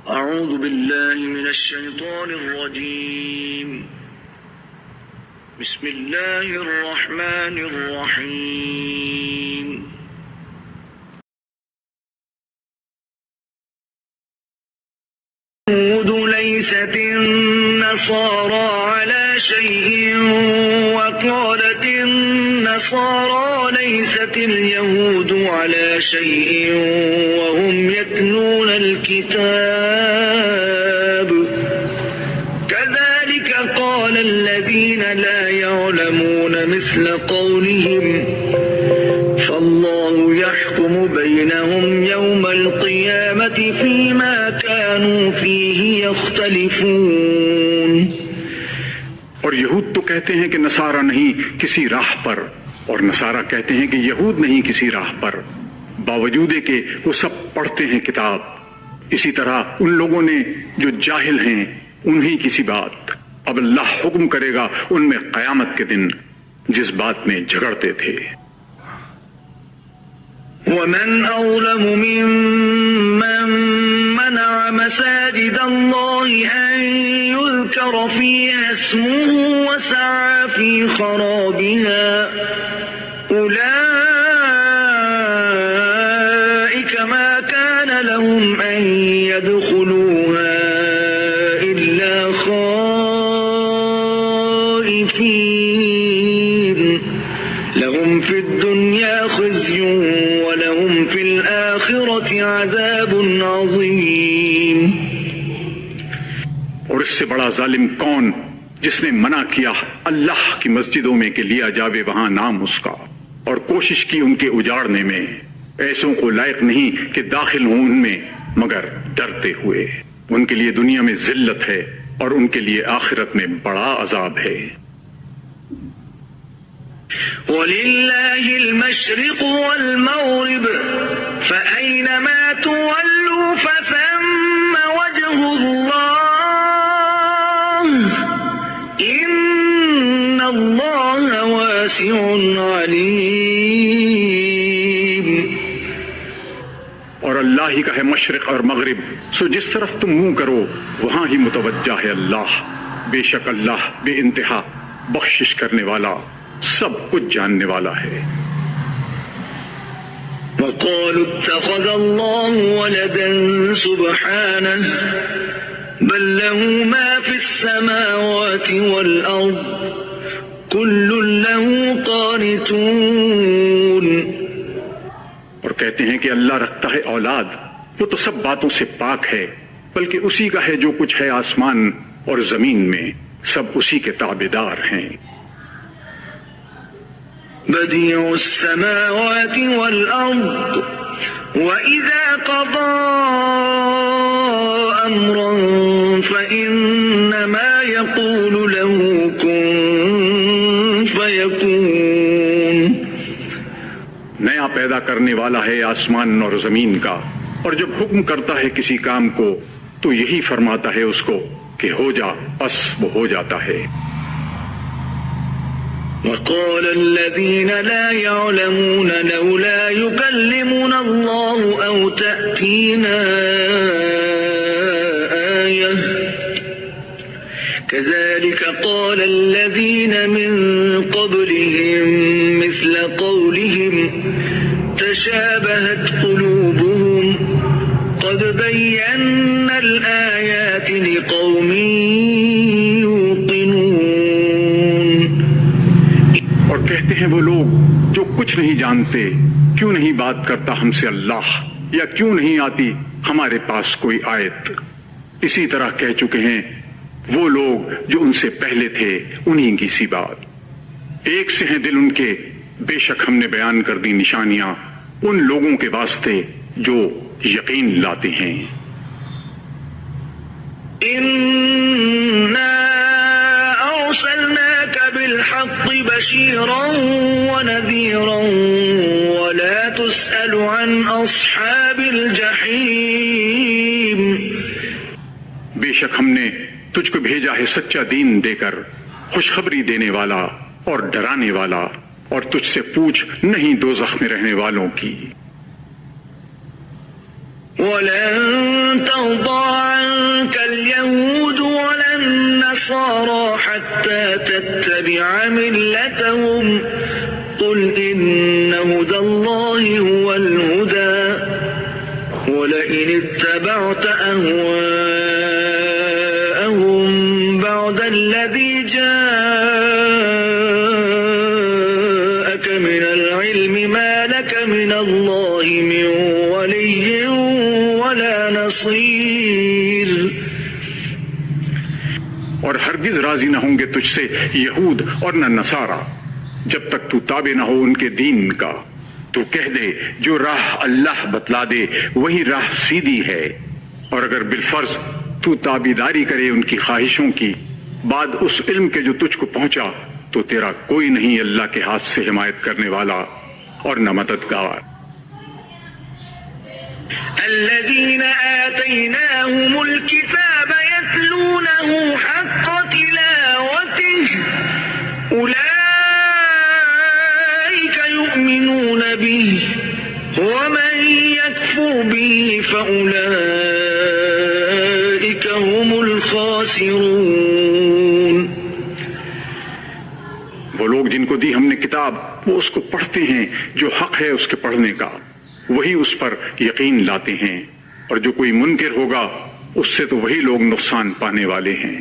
أعوذ بالله من الشيطان الرجيم. بسم الله الرحمن الرحيم. ليست النصارى على شيء وقالت النصارى ليست اليهود على شيء وهم يتلون الكتاب كذلك قال الذين لا يعلمون مثل قولهم فالله يحكم بينهم يوم القيامة فيما كانوا فيه يختلفون. اور یہود تو کہتے ہیں کہ نصارہ نہیں کسی راہ پر، اور نصارہ کہتے ہیں کہ یہود نہیں کسی راہ پر، باوجود کہ وہ سب پڑھتے ہیں کتاب. اسی طرح ان لوگوں نے جو جاہل ہیں انہی کسی بات. اب اللہ حکم کرے گا ان میں قیامت کے دن جس بات میں جھگڑتے تھے. ومن أظلم ممن منع مساجد الله أن يذكر فيها اسمه وسعى في خرابها أولئك ما كان لهم أن يدخلوها إلا خائفين لهم في الدنيا خزي ولهم في الآخرة عذاب عظيم. اور اس سے بڑا ظالم کون جس نے منع کیا اللہ کی مسجدوں میں کہ لیا جاوے وہاں نام اس کا، اور کوشش کی ان کے اجاڑنے میں. ایسوں کو لائق نہیں کہ داخل ہوں ان میں مگر ڈرتے ہوئے. ان کے لیے دنیا میں ذلت ہے اور ان کے لیے آخرت میں بڑا عذاب ہے. وَلِلَّهِ الْمَشْرِقُ وَالْمَغْرِبُ فَأَيْنَمَا تُوَلُّوا فَثَمَّ وَجْهُ اللَّهِ إِنَّ اللَّهَ وَاسِعٌ عَلِيمٌ. اور اللہ ہی کا ہے مشرق اور مغرب، سو جس طرف تم منہ کرو وہاں ہی متوجہ ہے اللہ. بے شک اللہ بے انتہا بخشش کرنے والا سب کچھ جاننے والا ہے. وقالوا اتخذ الله ولدا سبحانه بل له ما في السماوات والأرض كل له قانتون. اور کہتے ہیں کہ اللہ رکھتا ہے اولاد، وہ تو سب باتوں سے پاک ہے، بلکہ اسی کا ہے جو کچھ ہے آسمان اور زمین میں، سب اسی کے تابعدار ہیں. بديع السماوات والأرض وإذا قضى أمرا فإنما يقول له كن فيكون. نیا پیدا کرنے والا ہے آسمان اور زمین کا، اور جب حکم کرتا ہے کسی کام کو تو یہی فرماتا ہے اس کو کہ ہو جا، بس وہ ہو جاتا ہے. وقال الذين لا يعلمون لولا يكلمنا الله أو تأتينا آية كذلك قال الذين من قبلهم مثل قولهم تشابهت قلوبهم قد بينا الآيات لقوم کہتے ہیں وہ لوگ جو کچھ نہیں جانتے، کیوں نہیں بات کرتا ہم سے اللہ، یا کیوں نہیں آتی ہمارے پاس کوئی آیت. اسی طرح کہہ چکے ہیں وہ لوگ جو ان سے پہلے تھے انہی کی سی بات. ایک سے ہیں دل ان کے، بے شک ہم نے بیان کر دی نشانیاں ان لوگوں کے واسطے جو یقین لاتے ہیں. أرسلناك بالحق بشيرا ونذيرا ولا تسأل عن أصحاب الجحيم. بے شک ہم نے تجھ کو بھیجا ہے سچا دین دے کر، خوشخبری دینے والا اور ڈرانے والا، اور تجھ سے پوچھ نہیں دوزخ میں رہنے والوں کی. وَلَن تَرْضَىٰ ترضى حتى تتبع ملتهم قل إن هدى الله هو الهدى ولئن اتبعت أهواءهم بعد الذي جاءك من العلم ما لك من الله من ولي ولا نصير. اور ہرگز راضی نہ ہوں گے تجھ سے یہود اور نہ نصارہ جب تک تو تابع نہ ہو ان کے دین کا. تو کہہ دے جو راہ اللہ بتلا دے وہی راہ سیدھی ہے، اور اگر بالفرض تو تابعداری کرے ان کی خواہشوں کی بعد اس علم کے جو تجھ کو پہنچا تو تیرا کوئی نہیں اللہ کے ہاتھ سے حمایت کرنے والا اور نہ مددگار. الذين آتيناهم الكتاب يتلونه حق تلاوته أولئك يؤمنون به ومن يكفر به فأولئك هم الخاسرون. وہ لوگ جن کو دی ہم نے کتاب وہ اس کو پڑھتے ہیں جو حق ہے اس کے پڑھنے کا، وہی اس پر یقین لاتے ہیں، اور جو کوئی منکر ہوگا اس سے تو وہی لوگ نقصان پانے والے ہیں.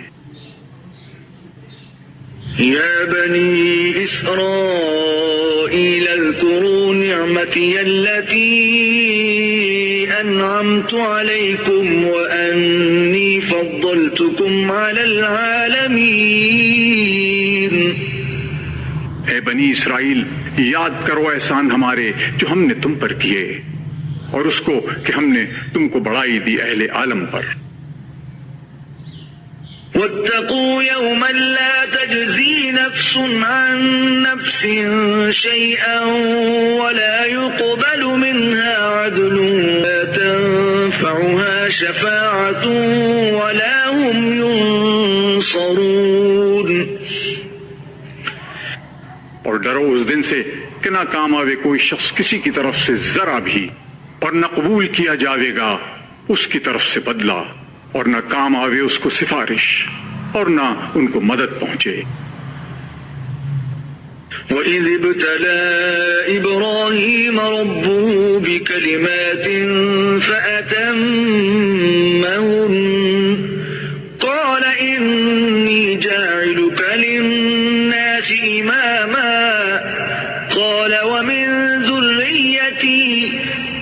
يا بني إسرائيل اذكروا نعمتي التي أنعمت عليكم وأني فضلتكم على العالمين. اے بنی اسرائیل یاد کرو احسان ہمارے جو ہم نے تم پر کیے، اور اس کو کہ ہم نے تم کو بڑائی دی اہل عالم پر. واتقوا يوما لا تجزي نفس عن نفس شيئا ولا يقبل منها عدل لا تنفعها شفاعة ولا هم ينصرون. اور ڈرو اس دن سے کہ نہ کام آوے کوئی شخص کسی کی طرف سے ذرا بھی، اور نہ قبول کیا جاوے گا اس کی طرف سے بدلہ، اور نہ کام آوے اس کو سفارش، اور نہ ان کو مدد پہنچے. وَإِذِ ابْتَلَى إِبْرَاهِيمَ رَبُّهُ بِكَلِمَاتٍ فَأَتَمَّهُنَّ قَالَ إِنِّي جَاعِلُكَ لِلنَّاسِ إِمَامًا قَالَ وَمِن ذُرِّيَّتِي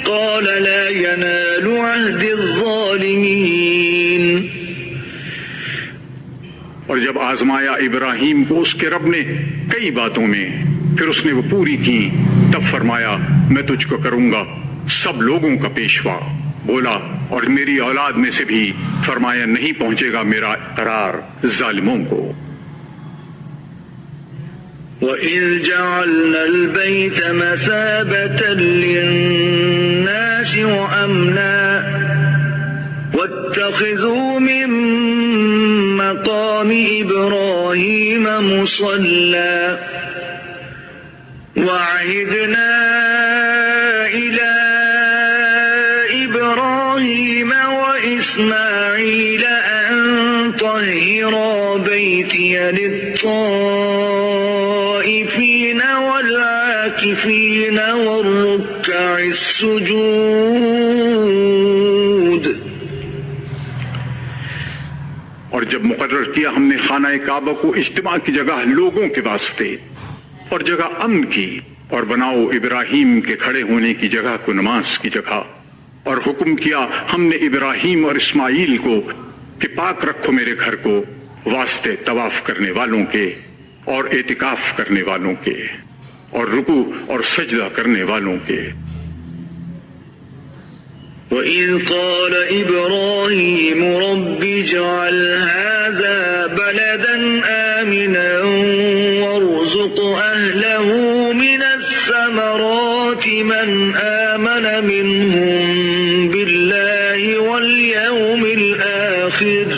قَالَ لَا يَنَالُ عَهْدِ الظَّالِمِينَ. اور جب آزمایا ابراہیم کو اس کے رب نے کئی باتوں میں، پھر اس نے وہ پوری کی، تب فرمایا میں تجھ کو کروں گا سب لوگوں کا پیشوا. بولا اور میری اولاد میں سے بھی، فرمایا نہیں پہنچے گا میرا قرار ظالموں کو. وَإِذْ جَعَلْنَا الْبَيْتَ مَثَابَةً لِلنَّاسِ وَأَمْنًا وَاتَّخِذُوا مِن مَّقَامِ إِبْرَاهِيمَ مُصَلًّى وَعَهِدْنَا إِلَى إِبْرَاهِيمَ وَإِسْمَاعِيلَ أَن طَهِّرَا بَيْتِيَ لِلطَّائِفِينَ وَالْعَاكِفِينَ وَالرُّكَّعِ السُّجُودِ. اور جب مقرر کیا ہم نے خانہ کعبہ کو اجتماع کی جگہ لوگوں کے واسطے اور جگہ امن کی، اور بناؤ ابراہیم کے کھڑے ہونے کی جگہ کو نماز کی جگہ، اور حکم کیا ہم نے ابراہیم اور اسماعیل کو کہ پاک رکھو میرے گھر کو واسطے طواف کرنے والوں کے اور اعتکاف کرنے والوں کے اور رکوع اور سجدہ کرنے والوں کے. وَإِذْ قَالَ إِبْرَاهِيمُ رَبِّ اجْعَلْ هَذَا بَلَدًا آمِنًا وَارْزُقْ أَهْلَهُ مِنَ الثَّمَرَاتِ مَنْ آمَنَ مِنْهُمْ بِاللَّهِ وَالْيَوْمِ الْآخِرِ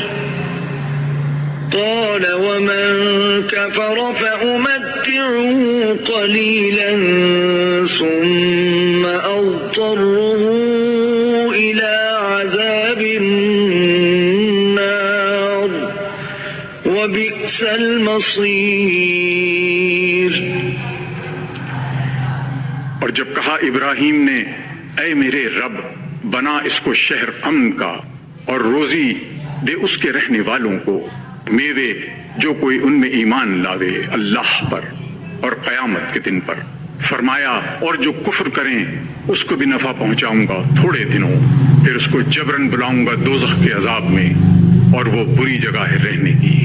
قَالَ وَمَنْ كَفَرَ فَأُمَتِّعُهُ قَلِيلًا ثُمَّ أَضْطَرُّهُ إِلَى عَذَابِ النَّارِ وَبِئْسَ المصير. اور جب کہا ابراہیم نے اے میرے رب بنا اس کو شہر امن کا اور روزی دے اس کے رہنے والوں کو میوے جو کوئی ان میں ایمان لاوے اللہ پر اور قیامت کے دن پر. فرمایا اور جو کفر کریں اس کو بھی نفع پہنچاؤں گا تھوڑے دنوں، پھر اس کو جبرن بلاؤں گا دوزخ کے عذاب میں اور وہ بری جگہ ہے رہنے کی.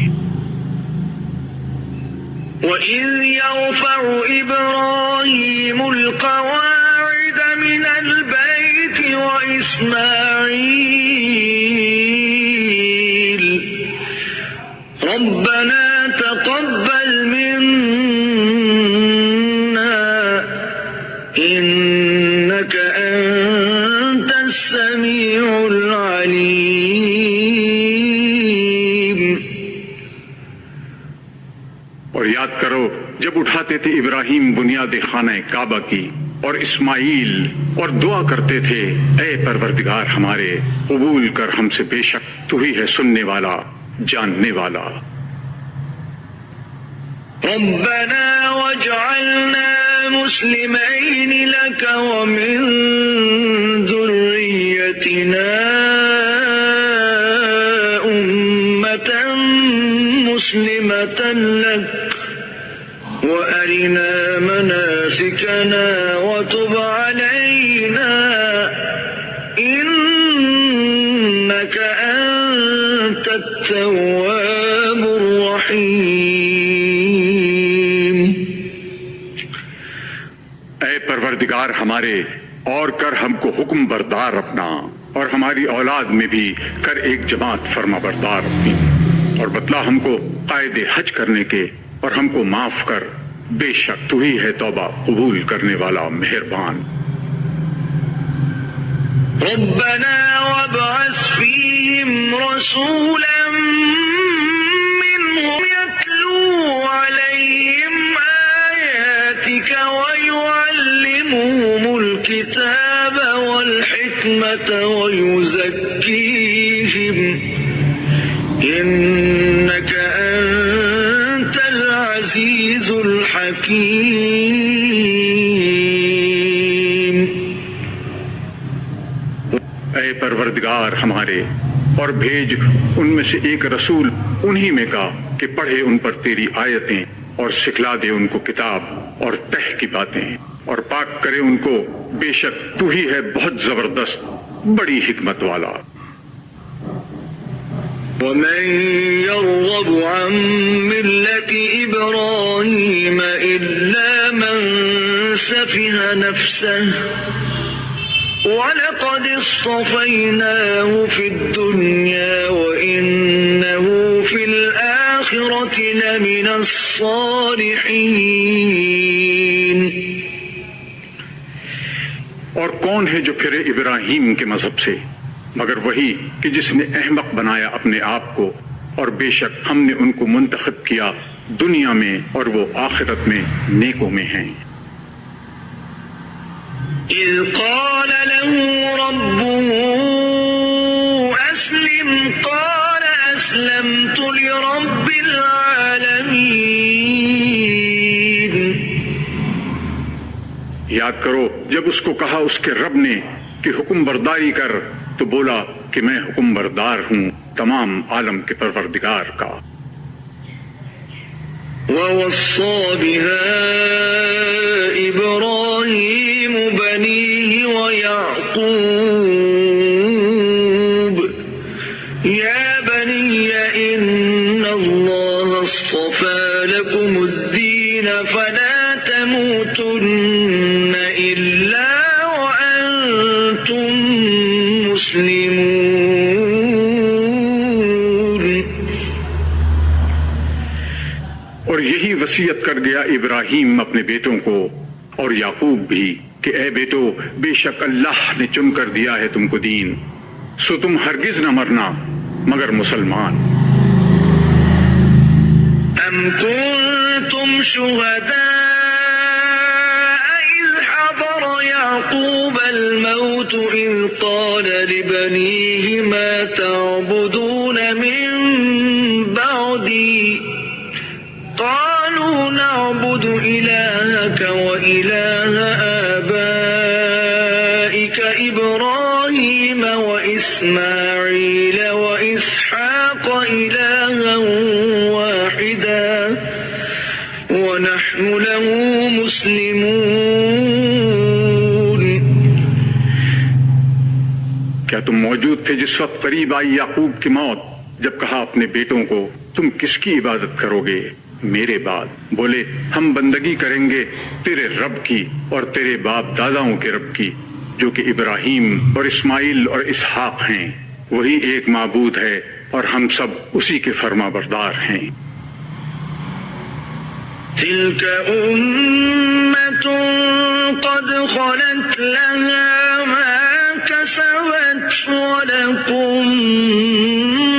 وَإِذْ يَرْفَعُ إِبْرَاهِيمُ الْقَوَاعِدَ مِنَ الْبَيْتِ وَإِسْمَاعِيلُ رَبَّنَا تَقَبَّلْ مِنَّا إِنَّكَ أَنْتَ السَّمِيعُ الْعَلِيمُ. اور یاد کرو جب اٹھاتے تھے ابراہیم بنیاد خانہ کعبہ کی اور اسماعیل اور دعا کرتے تھے اے پروردگار ہمارے قبول کر ہم سے، بے شک تو ہی ہے سننے والا جاننے والا. ربنا واجعلنا مسلمين لك ومن ذريتنا أمة مسلمة لك وأرنا مناسكنا وتب علينا إنك أنت التواب الرحيم. اے پروردگار ہمارے اور کر ہم کو حکم بردار اپنا اور ہماری اولاد میں بھی کر ایک جماعت فرما بردار اپنی، اور بتلا ہم کو قائد حج کرنے کے اور ہم کو معاف کر، بے شک تو ہی ہے توبہ قبول کرنے والا مہربان. ربنا وابعث فيهم رسولا منهم يتلو عليهم آياتك ويعلمهم الكتاب والحكمة ويزكيهم إنك أنت العزيز الحكيم. اے پروردگار ہمارے اور بھیج ان میں سے ایک رسول انہی میں کا کہ پڑھے ان پر تیری آیتیں اور سکھلا دے ان کو کتاب اور تہ کی باتیں اور پاک کرے ان کو، بے شک تو ہی ہے بہت زبردست بڑی حکمت والا. ومن يرغب عن ملة إبراهيم إلا من سفه نفسه ولقد اصطفيناه في الدنيا وإنه في الآخرة لمن الصالحين. اور کون ہے جو پھرے ابراہیم کے مذہب سے مگر وہی کہ جس نے احمق بنایا اپنے آپ کو، اور بے شک ہم نے ان کو منتخب کیا دنیا میں اور وہ آخرت میں نیکوں میں ہیں. إذ قال له ربه أسلم قال أسلمت لرب العالمين. یاد کرو جب اس کو کہا اس کے رب نے کہ حکم برداری کر تو بولا کہ میں حکم بردار ہوں تمام عالم کے پروردگار کا. ووصى بها إبراهيم بنيه ويعقوب يا بني إن الله اصطفى لكم الدين فلا تموتن إلا وأنتم مسلمون. اور یہی وصیت کر گیا ابراہیم اپنے بیٹوں کو اور یعقوب بھی کہ اے بیٹو بے شک اللہ نے چن کر دیا ہے تم کو دین، سو تم ہرگز نہ مرنا مگر مسلمان. أم كنتم شهداء إذ حضر يعقوب الموت إذ قال لبنيه ما تعبدون من بعدي موجود تھے جس وقت قریب آئی یعقوب کی موت، جب کہا اپنے بیٹوں کو تم کس کی عبادت کرو گے میرے بعد؟ بولے ہم بندگی کریں گے تیرے رب کی اور تیرے باپ داداؤں کے رب کی، جو کہ ابراہیم اور اسماعیل اور اسحاق ہیں، وہی ایک معبود ہے اور ہم سب اسی کے فرما بردار ہیں۔ تلك أمة قد خلت لها ما كسبت ولكم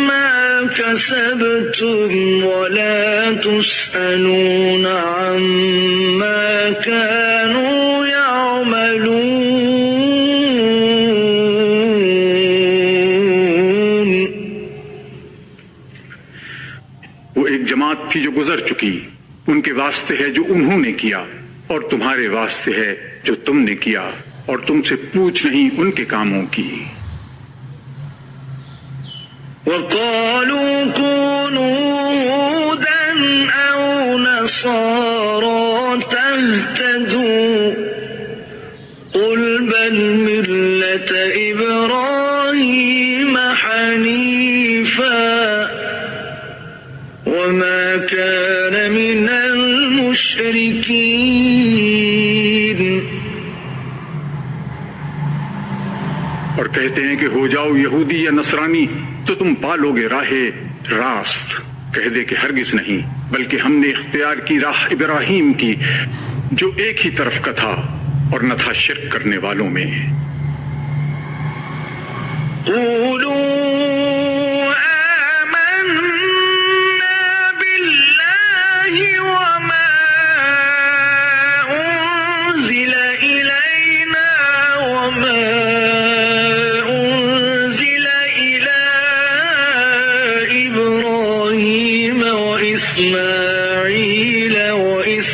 ما كسبتم ولا تسألون عما كانوا يعملون۔ وہ ایک جماعت تھی جو گزر چکی، ان کے واسطے ہے جو انہوں نے کیا اور تمہارے واسطے ہے جو تم نے کیا، اور تم سے پوچھ نہیں ان کے کاموں کی۔ وقالوا كونوا هودا أو نصارى تهتدوا قل بل ملة إبراهيم حنيفا وما كان من المشركين۔ اور کہتے ہیں کہ ہو جاؤ یہودی یا نصرانی تو تم پالو گے راہ راست۔ کہہ دے کہ ہرگز نہیں، بلکہ ہم نے اختیار کی راہ ابراہیم کی، جو ایک ہی طرف کا تھا اور نہ تھا شرک کرنے والوں میں۔ قولوا آمنا بالله وما أنزل إلينا وما أنزل إلى إبراهيم وإسماعيل وإسحاق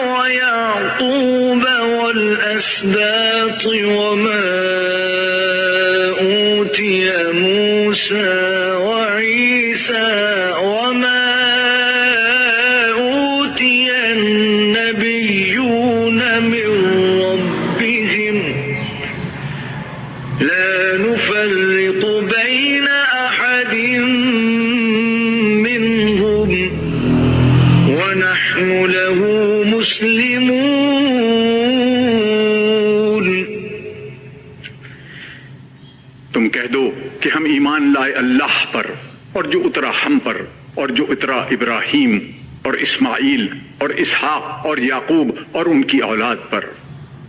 ويعقوب والأسباط وما أوتي موسى وعيسى وما أوتي النبيون من ربهم لا نفرق بين أحد منهم ونحن له مسلمون۔ تم کہہ دو کہ ہم ایمان لائے اللہ پر اور جو اترا ہم پر اور جو اترا ابراہیم اور اسماعیل اور اسحاق اور یعقوب اور ان کی اولاد پر،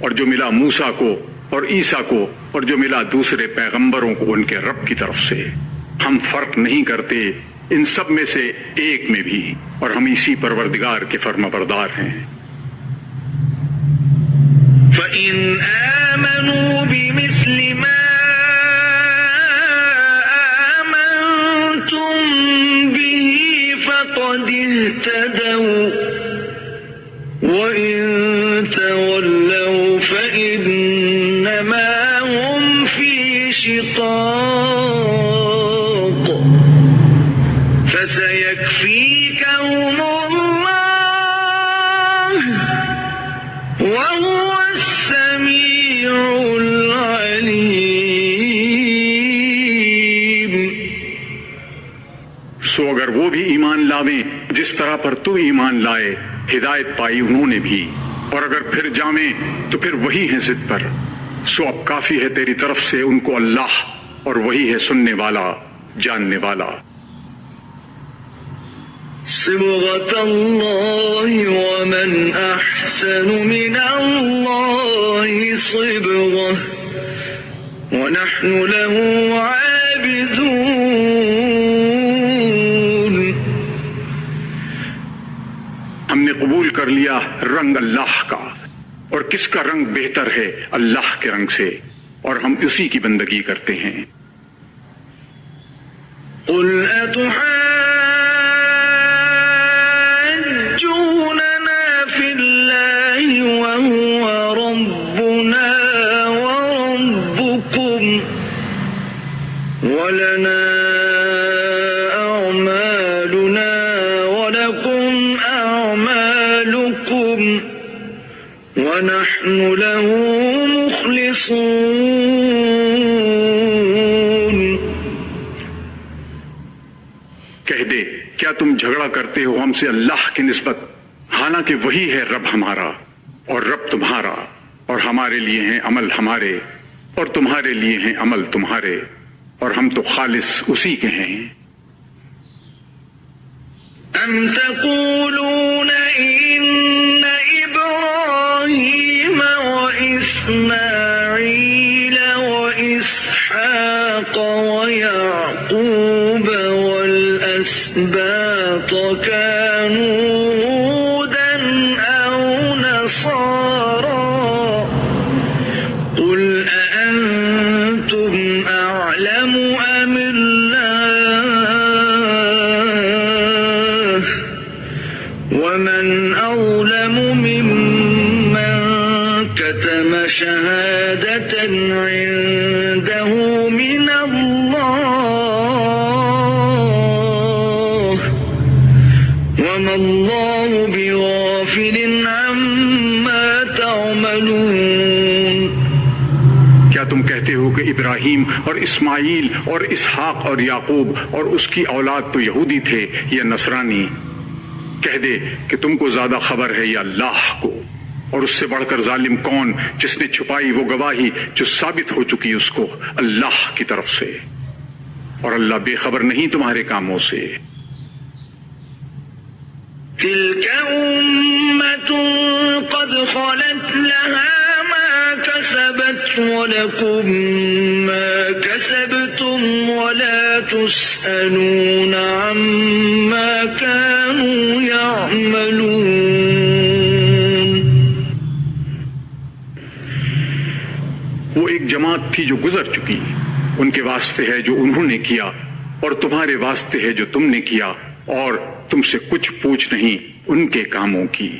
اور جو ملا موسیٰ کو اور عیسیٰ کو اور جو ملا دوسرے پیغمبروں کو ان کے رب کی طرف سے۔ ہم فرق نہیں کرتے ان سب میں سے ایک میں بھی، اور ہم اسی پروردگار کے فرما بردار ہیں۔ فَإِنْ آمَنُوا بِمِثْلِ مَا آمَنْتُمْ بِهِ فَقَدِ اهْتَدَوْا وَإِنْ تَوَلَّوْا فَإِنَّمَا هُمْ فِي شِقَاقٍ فَسَيَكْفِيكَهُمُ اللَّهُ وَهُوَ السَّمِيعُ الْعَلِيمُ۔ سو اگر وہ بھی ایمان لاویں جس طرح پر تو ایمان لائے، ہدایت پائی انہوں نے بھی، اور اگر پھر جامیں تو پھر وہی ہیں ضد پر۔ سو اب کافی ہے تیری طرف سے ان کو اللہ، اور وہی ہے سننے والا جاننے والا۔ صبغة الله ومن أحسن من الله صبغة ونحن له عابدون۔ ہم نے قبول کر لیا رنگ اللہ کا، اور کس کا رنگ بہتر ہے اللہ کے رنگ سے، اور ہم اسی کی بندگی کرتے ہیں۔ قل أتحاجوننا في الله وهو ربنا وربكم ولنا أعمالنا ولكم أعمالكم لكم ونحن له مخلصون. کہہ دے کیا تم جھگڑا کرتے ہو ہم سے اللہ کی نسبت، حالانکہ وہی ہے رب ہمارا اور رب تمہارا، اور ہمارے لیے ہیں عمل ہمارے اور تمہارے لیے ہیں عمل تمہارے، اور ہم تو خالص اسی کے ہیں. أم تقولون إن إبراهيم وإسماعيل وإسحاق ويعقوب والأسباط كانوا هودا أو نصارى قل أأنتم أعلم أم الله ومن أظلم ممن كتم شهادة عنده من الله وما الله بغافل عما تعملون. کیا تم کہتے ہو کہ ابراہیم اور اسماعیل اور اسحاق اور یعقوب اور اس کی اولاد تو یہودی تھے یا نصرانی؟ کہہ دے کہ تم کو زیادہ خبر ہے یا اللہ کو، اور اس سے بڑھ کر ظالم کون جس نے چھپائی وہ گواہی جو ثابت ہو چکی اس کو اللہ کی طرف سے، اور اللہ بے خبر نہیں تمہارے کاموں سے. تلك أمة قد خلت لها ما كسبت ولكم ما كسبتم ولا تسألون عما كانوا يعملون. وہ ایک جماعت تھی جو گزر چکی، ان کے واسطے ہے جو انہوں نے کیا اور تمہارے واسطے ہے جو تم نے کیا، اور تم سے کچھ پوچھ نہیں ان کے کاموں کی.